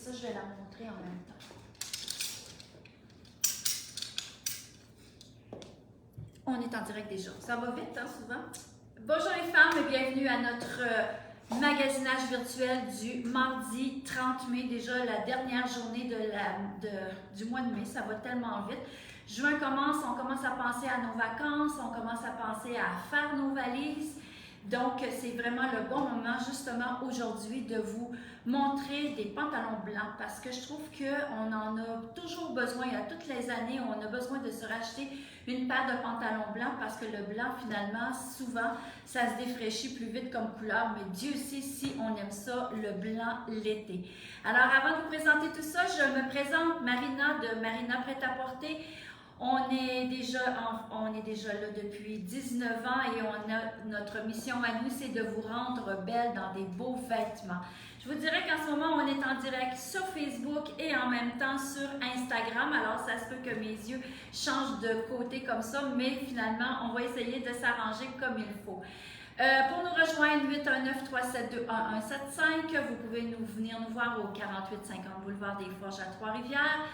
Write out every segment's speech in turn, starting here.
ça, je vais la montrer en même temps. On est en direct déjà. Ça va vite, hein, souvent. Bonjour les femmes et bienvenue à notre magasinage virtuel du mardi 30 mai. Déjà la dernière journée du mois de mai. Ça va tellement vite. Juin commence, on commence à penser à nos vacances, on commence à penser à faire nos valises. Donc, c'est vraiment le bon moment, justement, aujourd'hui, de vous montrer des pantalons blancs parce que je trouve qu'on en a toujours besoin. À toutes les années, on a besoin de se racheter une paire de pantalons blancs parce que le blanc, finalement, souvent, ça se défraîchit plus vite comme couleur. Mais Dieu sait si on aime ça, le blanc, l'été. Alors, avant de vous présenter tout ça, je me présente Marina de Marina Prêt-à-Porter. On est déjà là depuis 19 ans et notre mission à nous, c'est de vous rendre belle dans des beaux vêtements. Je vous dirais qu'en ce moment, on est en direct sur Facebook et en même temps sur Instagram. Alors, ça se peut que mes yeux changent de côté comme ça, mais finalement, on va essayer de s'arranger comme il faut. Pour nous rejoindre, 819-372-1175. Vous pouvez venir nous voir au 4850 boulevard des Forges à Trois-Rivières.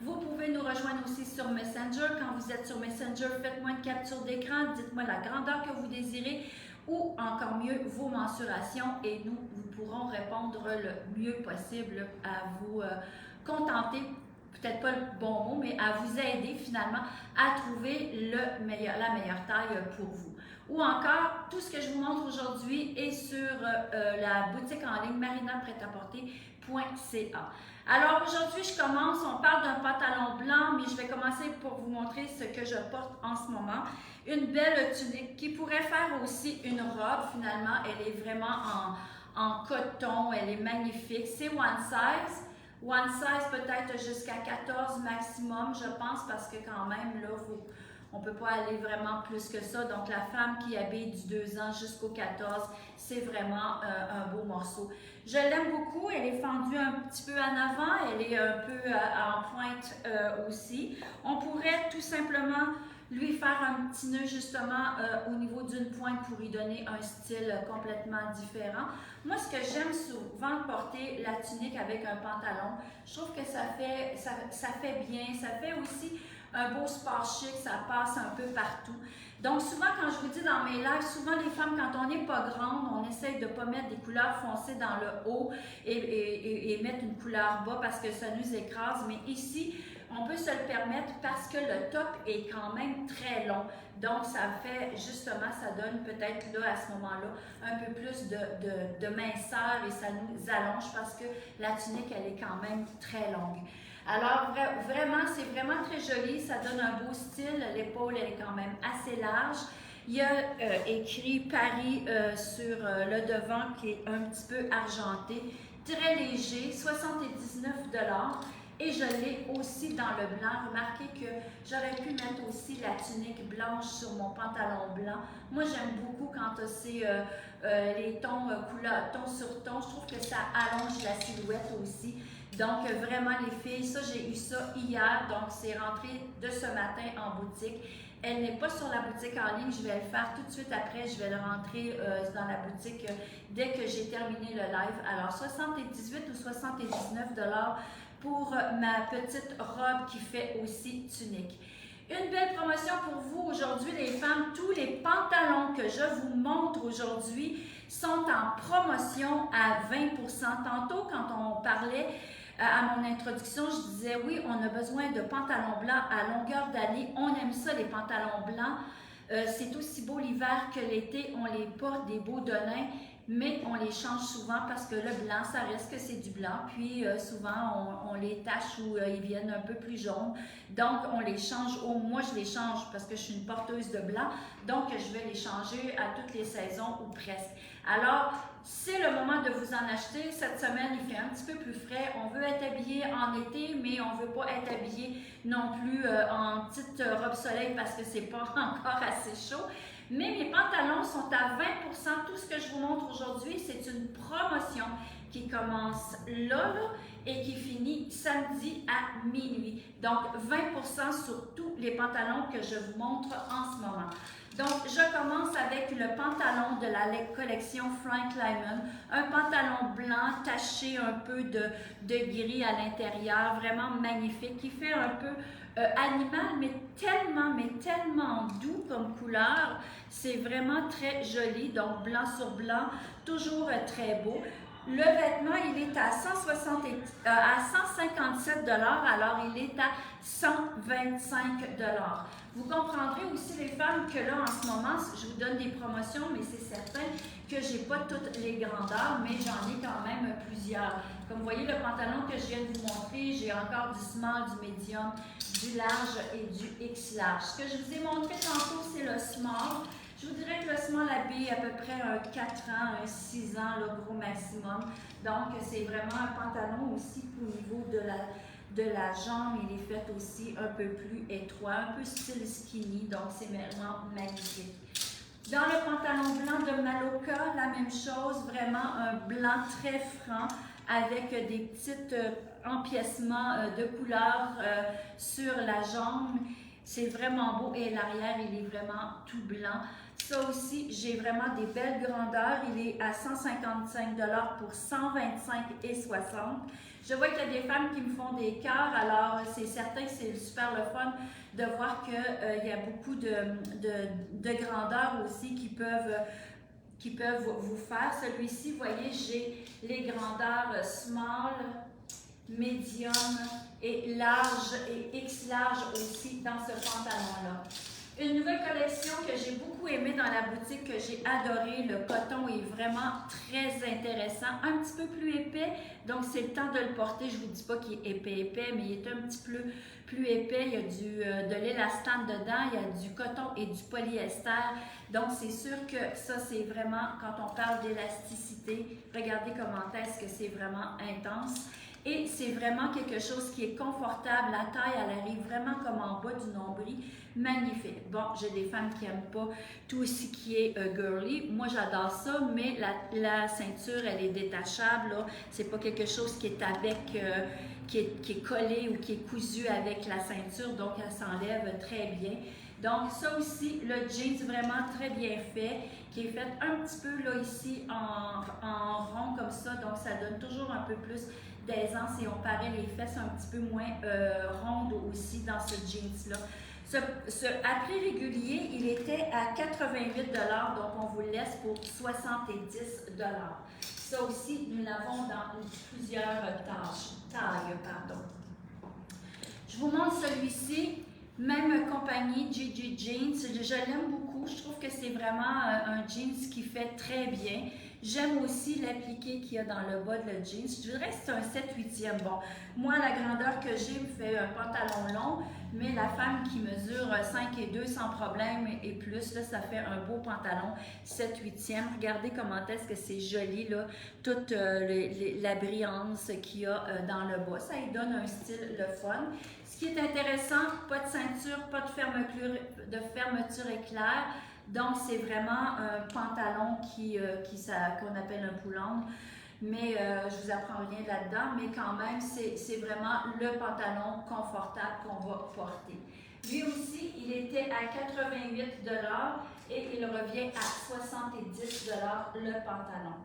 Vous pouvez nous rejoindre aussi sur Messenger. Quand vous êtes sur Messenger, faites-moi une capture d'écran, dites-moi la grandeur que vous désirez ou encore mieux vos mensurations et nous pourrons répondre le mieux possible à vous contenter, peut-être pas le bon mot, mais à vous aider finalement à trouver la meilleure taille pour vous. Ou encore, tout ce que je vous montre aujourd'hui est sur la boutique en ligne marinapretaporter.ca. Alors aujourd'hui, on parle d'un pantalon blanc, mais je vais commencer pour vous montrer ce que je porte en ce moment. Une belle tunique qui pourrait faire aussi une robe finalement. Elle est vraiment en coton, elle est magnifique. C'est one size. One size peut-être jusqu'à 14 maximum, je pense, parce que quand même, là, on ne peut pas aller vraiment plus que ça. Donc, la femme qui habille du 2 ans jusqu'au 14, c'est vraiment un beau morceau. Je l'aime beaucoup. Elle est fendue un petit peu en avant. Elle est un peu en pointe aussi. On pourrait tout simplement lui faire un petit nœud justement au niveau d'une pointe pour lui donner un style complètement différent. Moi, ce que j'aime souvent porter la tunique avec un pantalon, je trouve que ça fait bien. Ça fait aussi un beau sport chic, ça passe un peu partout. Donc souvent, quand je vous dis dans mes lives, souvent les femmes, quand on n'est pas grande, on essaye de ne pas mettre des couleurs foncées dans le haut et mettre une couleur bas parce que ça nous écrase. Mais ici, on peut se le permettre parce que le top est quand même très long. Donc, ça fait justement, ça donne peut-être là, à ce moment-là, un peu plus de minceur et ça nous allonge parce que la tunique, elle est quand même très longue. Alors, vraiment, c'est vraiment très joli. Ça donne un beau style. L'épaule, elle est quand même assez large. Il y a écrit Paris sur le devant qui est un petit peu argenté. Très léger, 79 $. Et je l'ai aussi dans le blanc. Remarquez que j'aurais pu mettre aussi la tunique blanche sur mon pantalon blanc. Moi, j'aime beaucoup quand c'est les tons ton sur ton. Je trouve que ça allonge la silhouette aussi. Donc, vraiment, les filles, ça, j'ai eu ça hier. Donc, c'est rentré de ce matin en boutique. Elle n'est pas sur la boutique en ligne. Je vais le faire tout de suite après. Je vais le rentrer dans la boutique dès que j'ai terminé le live. Alors, 78 ou 79 $ pour ma petite robe qui fait aussi tunique. Une belle promotion pour vous aujourd'hui, les femmes. Tous les pantalons que je vous montre aujourd'hui sont en promotion à 20 %. Tantôt, quand on parlait à mon introduction, je disais oui, on a besoin de pantalons blancs à longueur d'année. On aime ça, les pantalons blancs. C'est aussi beau l'hiver que l'été. On les porte, des beaux de nain, mais on les change souvent parce que le blanc, ça reste que c'est du blanc. Puis souvent, on les tache ou ils viennent un peu plus jaunes. Donc, on les change. Moi, je les change parce que je suis une porteuse de blanc. Donc, je vais les changer à toutes les saisons ou presque. Alors, c'est le moment de vous en acheter. Cette semaine, il fait un petit peu plus frais. On veut être habillé en été, mais on ne veut pas être habillé non plus en petite robe soleil parce que c'est pas encore assez chaud. Mais mes pantalons sont à 20 %. Tout ce que je vous montre aujourd'hui, c'est une promotion qui commence là et qui finit samedi à minuit. Donc 20% sur tous les pantalons que je vous montre en ce moment. Donc, je commence avec le pantalon de la collection Frank Lyman. Un pantalon blanc taché un peu de gris à l'intérieur, vraiment magnifique, qui fait un peu animal, mais tellement doux comme couleur. C'est vraiment très joli, donc blanc sur blanc, toujours très beau. Le vêtement, il est à 157 $, alors il est à 125 $. Vous comprendrez aussi les femmes que là, en ce moment, je vous donne des promotions, mais c'est certain que j'ai pas toutes les grandeurs, mais j'en ai quand même plusieurs. Comme vous voyez, le pantalon que je viens de vous montrer, j'ai encore du small, du medium, du large et du X large. Ce que je vous ai montré tantôt, c'est le small. Je vous dirais que le small habille à peu près un 4 ans, un 6 ans, le gros maximum. Donc, c'est vraiment un pantalon aussi au niveau de la jambe. Il est fait aussi un peu plus étroit, un peu style skinny. Donc, c'est vraiment magnifique. Dans le pantalon blanc de Maloka, la même chose, vraiment un blanc très franc avec des petits empiècements de couleurs sur la jambe. C'est vraiment beau et l'arrière, il est vraiment tout blanc. Ça aussi, j'ai vraiment des belles grandeurs. Il est à 155 $ pour 125 et 60. Je vois qu'il y a des femmes qui me font des cœurs, alors c'est certain que c'est super le fun de voir qu'il y a beaucoup de grandeurs aussi qui peuvent vous faire. Celui-ci, vous voyez, j'ai les grandeurs small, medium et large et X large aussi dans ce pantalon-là. Une nouvelle collection que j'ai beaucoup aimée dans la boutique, que j'ai adoré. Le coton est vraiment très intéressant, un petit peu plus épais, donc c'est le temps de le porter. Je ne vous dis pas qu'il est épais, mais il est un petit peu plus épais. Il y a de l'élastane dedans, il y a du coton et du polyester. Donc c'est sûr que ça, c'est vraiment, quand on parle d'élasticité, regardez comment est-ce que c'est vraiment intense. Et c'est vraiment quelque chose qui est confortable. La taille, elle arrive vraiment comme en bas du nombril. Magnifique. Bon, j'ai des femmes qui n'aiment pas tout ce qui est girly. Moi, j'adore ça, mais la ceinture, elle est détachable. C'est pas quelque chose qui est avec, qui est collé ou qui est cousu avec la ceinture. Donc, elle s'enlève très bien. Donc, ça aussi, le jeans vraiment très bien fait, qui est fait un petit peu là ici en rond comme ça. Donc, ça donne toujours un peu plus d'aisance et on paraît les fesses un petit peu moins rondes aussi dans ce jeans-là. À prix régulier, il était à 88 $, donc on vous le laisse pour 70 $. Ça aussi, nous l'avons dans plusieurs tailles. Je vous montre celui-ci, même compagnie, GG Jeans. Je l'aime beaucoup, je trouve que c'est vraiment un jeans qui fait très bien. J'aime aussi l'appliqué qu'il y a dans le bas de le jeans. Je dirais que c'est un 7/8e. Bon, moi, la grandeur que j'ai me fait un pantalon long, mais la femme qui mesure 5 et 2 sans problème et plus, là, ça fait un beau pantalon 7/8e. Regardez comment est-ce que c'est joli, là, toute la brillance qu'il y a dans le bas. Ça lui donne un style le fun. Ce qui est intéressant, pas de ceinture, pas de fermeture éclair. Donc, c'est vraiment un pantalon qu'on appelle un pull-on. Mais je vous apprends rien là-dedans, mais quand même, c'est vraiment le pantalon confortable qu'on va porter. Lui aussi, il était à 88 $ et il revient à 70 $ le pantalon.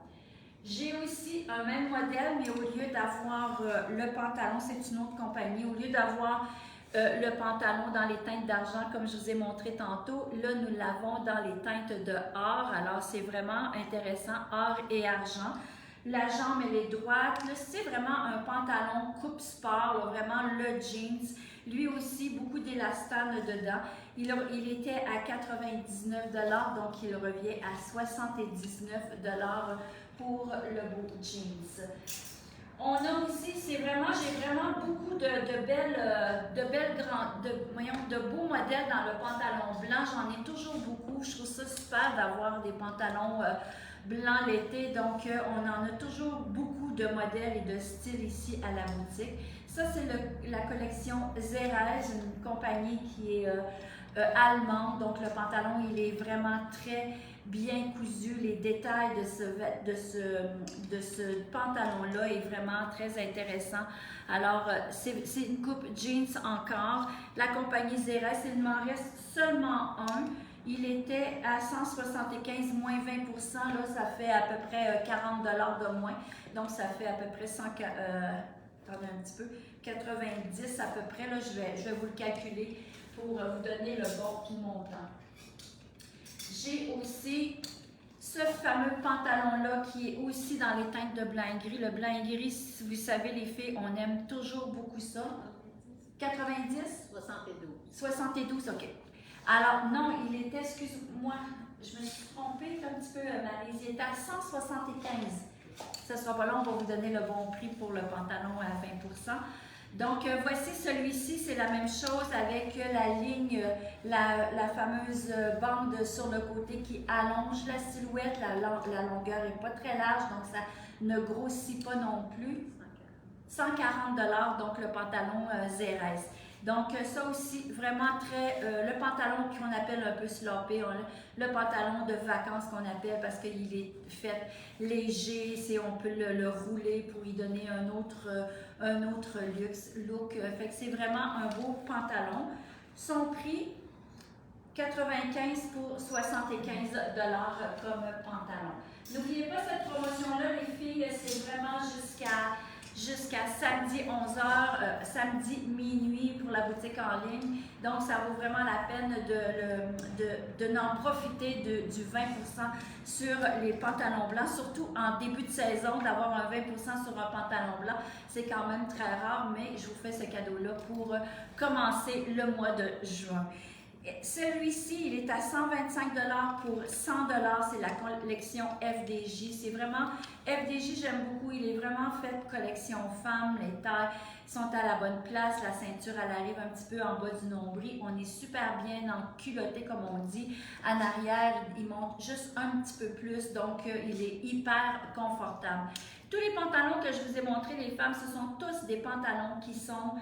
J'ai aussi un même modèle, mais au lieu d'avoir le pantalon, c'est une autre compagnie, au lieu d'avoir le pantalon dans les teintes d'argent, comme je vous ai montré tantôt, là, nous l'avons dans les teintes de or. Alors, c'est vraiment intéressant, or et argent. La jambe, elle est droite. C'est vraiment un pantalon coupe sport, là, vraiment le jeans. Lui aussi, beaucoup d'élastane dedans. Il était à 99 $, donc il revient à 79 $. Pour le beau jeans. On a aussi, j'ai vraiment beaucoup de beaux modèles dans le pantalon blanc. J'en ai toujours beaucoup. Je trouve ça super d'avoir des pantalons blancs l'été. Donc, on en a toujours beaucoup de modèles et de styles ici à la boutique. Ça, c'est la collection Zerez, une compagnie qui est allemande. Donc, le pantalon, il est vraiment très bien cousu. Les détails de ce pantalon-là est vraiment très intéressant. Alors, c'est une coupe jeans encore. La compagnie Zeres, il m'en reste seulement un. Il était à 175 moins 20 là, ça fait à peu près 40 $ de moins. Donc, ça fait à peu près 100, attendez un petit peu, 90 à peu près. Là, je vais vous le calculer pour vous donner le bon montant. J'ai aussi ce fameux pantalon-là qui est aussi dans les teintes de blanc et gris. Le blanc et gris, si vous savez, les filles, on aime toujours beaucoup ça. 90? 72. 72, OK. Alors, non, il était, excuse-moi, je me suis trompée un petit peu, Maryse. Il était à 175. Ce ne sera pas long, on va vous donner le bon prix pour le pantalon à 20 Donc, voici celui-ci, c'est la même chose avec la ligne, la fameuse bande sur le côté qui allonge la silhouette. La longueur n'est pas très large, donc ça ne grossit pas non plus. 140 $, donc le pantalon Zeres. Donc, ça aussi, vraiment très, le pantalon qu'on appelle un peu sloppy, le pantalon de vacances qu'on appelle parce qu'il est fait léger, on peut le rouler pour y donner un autre look. Fait que c'est vraiment un beau pantalon. Son prix, 95 pour 75 $ comme pantalon. N'oubliez pas cette promotion-là, les filles, c'est vraiment jusqu'à samedi 11h, samedi minuit pour la boutique en ligne. Donc, ça vaut vraiment la peine de n'en profiter du 20 % sur les pantalons blancs, surtout en début de saison, d'avoir un 20 % sur un pantalon blanc. C'est quand même très rare, mais je vous fais ce cadeau-là pour commencer le mois de juin. Celui-ci, il est à 125 $ pour 100 $. C'est la collection FDJ. C'est vraiment, FDJ, j'aime beaucoup. Il est vraiment fait collection femmes. Les tailles sont à la bonne place. La ceinture, elle arrive un petit peu en bas du nombril. On est super bien enculotté, comme on dit. En arrière, il monte juste un petit peu plus. Donc, il est hyper confortable. Tous les pantalons que je vous ai montrés, les femmes, ce sont tous des pantalons qui sont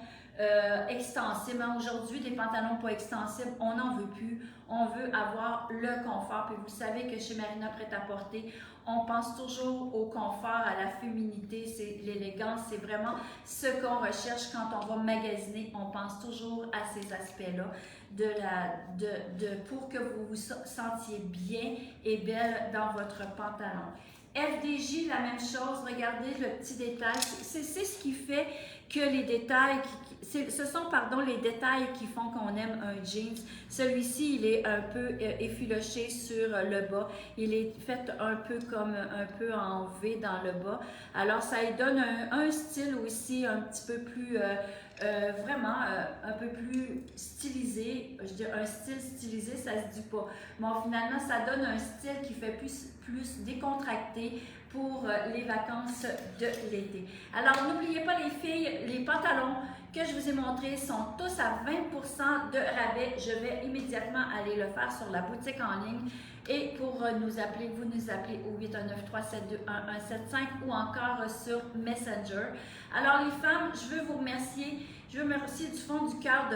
extensibles. Aujourd'hui, des pantalons pas extensibles, on n'en veut plus. On veut avoir le confort. Puis vous savez que chez Marina Prêt-à-Porter, on pense toujours au confort, à la féminité, c'est l'élégance. C'est vraiment ce qu'on recherche quand on va magasiner. On pense toujours à ces aspects-là pour que vous vous sentiez bien et belle dans votre pantalon. FDJ, la même chose. Regardez le petit détail. C'est ce qui fait que les détails, ce sont les détails qui font qu'on aime un jeans. Celui-ci, il est un peu effiloché sur le bas. Il est fait un peu comme un peu en V dans le bas. Alors, ça lui donne un style aussi un petit peu plus, vraiment un peu plus stylisé. Je dis un style stylisé, ça se dit pas. Bon, finalement, ça donne un style qui fait plus décontracté pour les vacances de l'été. Alors, n'oubliez pas les filles, les pantalons que je vous ai montrés sont tous à 20 % de rabais. Je vais immédiatement aller le faire sur la boutique en ligne. Et pour nous appeler, vous nous appelez au 819-372-1175 ou encore sur Messenger. Alors les femmes, je veux vous remercier. Je veux remercier du fond du cœur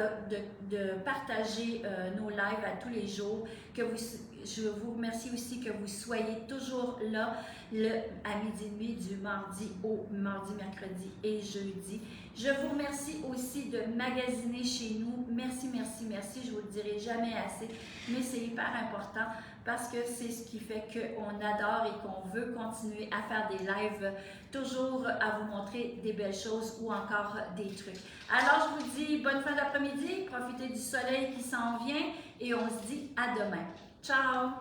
de partager nos lives à tous les jours. Je vous remercie aussi que vous soyez toujours là à midi et demi du mardi au mardi, mercredi et jeudi. Je vous remercie aussi de magasiner chez nous. Merci, merci, merci. Je vous le dirai jamais assez, mais c'est hyper important parce que c'est ce qui fait qu'on adore et qu'on veut continuer à faire des lives, toujours à vous montrer des belles choses ou encore des trucs. Alors, je vous dis bonne fin d'après-midi, profitez du soleil qui s'en vient et on se dit à demain. Ciao!